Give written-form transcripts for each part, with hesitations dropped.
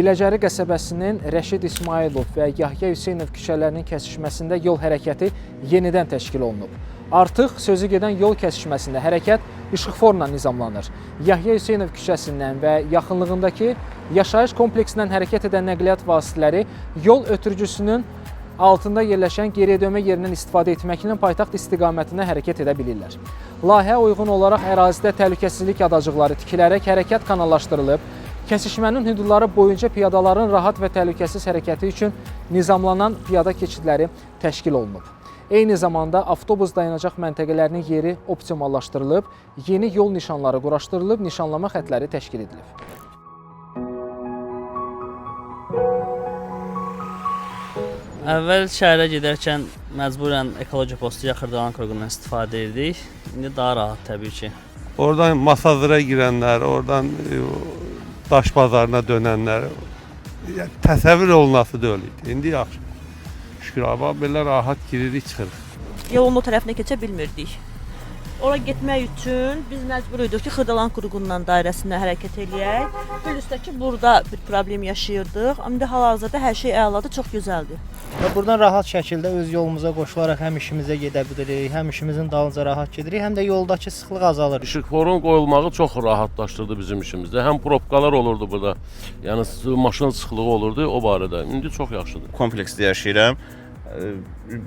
Biləcəri qəsəbəsinin Rəşid İsmailov və Yahya Hüseynov küçələrinin kəsişməsində yol hərəkəti yenidən təşkil olunub. Artıq sözü gedən yol kəsişməsində hərəkət işıqforla nizamlanır. Yahya Hüseynov küçəsindən və yaxınlığındakı yaşayış kompleksindən hərəkət edən nəqliyyat vasitələri yol ötürücüsünün altında yerləşən geriyə-dönmə yerindən istifadə etməklə paytaxt istiqamətinə hərəkət edə bilirlər. Layihəyə uyğun olaraq ərazidə təhlükəsizlik adacıqları tikilərək hərəkət kanallaşdırılıb, kəsişmənin hüdudları boyunca piyadaların rahat və təhlükəsiz hərəkəti üçün nizamlanan piyada keçidləri təşkil olunub. Eyni zamanda avtobus dayanacaq məntəqələrinin yeri optimallaşdırılıb, yeni yol nişanları quraşdırılıb, nişanlama xətləri təşkil edilib. Əvvəl şəhərə gedərkən məcburən ekoloji postu Xırdalan kruqundan istifadə edirdik. İndi daha rahat təbii ki. Oradan Masazıra girənlər, oradan Daş bazarına dönənlər təsəvvür olunası deyil idi. İndi yaxşı. Şükür, amma belə rahat giririk, çıxırıq. Yolun o tərəfinə keçə bilmirdik. Ora getmək üçün biz məcbur idik ki, Xırdalan qruqundan dairəsində hərəkət eləyək. Plus ki, burada bir problem yaşayırdıq. Amma hal-hazırda hər şey əladır, çox gözəldir. Və buradan rahat şəkildə öz yolumuza qoşularaq həm işimizə gedə bilirik, həm işimizin dalınca rahat gedirik, həm də yoldakı sıxlıq azalır. İşıqforun qoyulmağı çox rahatlaşdırdı bizim işimizdə. Həm probkalar olurdu burada, yəni maşın sıxlığı olurdu o barədə. İndi çox yaxşıdır. Kompleksdə yaşayıram.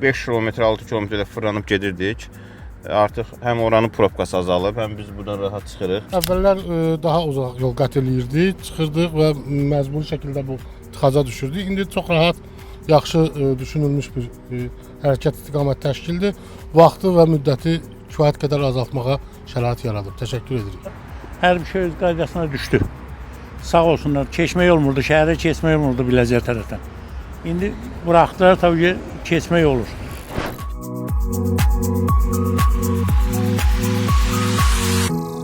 5 kilometr, 6 kilometrlə fırlanıb gedirdik. Artıq həm oranın probkası azalıb, həm biz buradan rahat çıxırıq. Əvvəllər daha uzaq yol qət eləyirdik, çıxırdıq və məcburi şəkildə bu tıxaca düşürdük. İndi çox rahat, yaxşı düşünülmüş bir hərəkət istiqamət təşkildir. Vaxtı və müddəti kifayət qədər azaltmağa şərait yaradıb. Təşəkkür edirik. Hər bir şey öz qaydasına düşdü. Sağ olsunlar, keçmək olmurdu, şəhərə keçmək olmurdu Biləcər tərəfdən. İndi buraxdılar, tabii ki, keçmək olur. Thank you.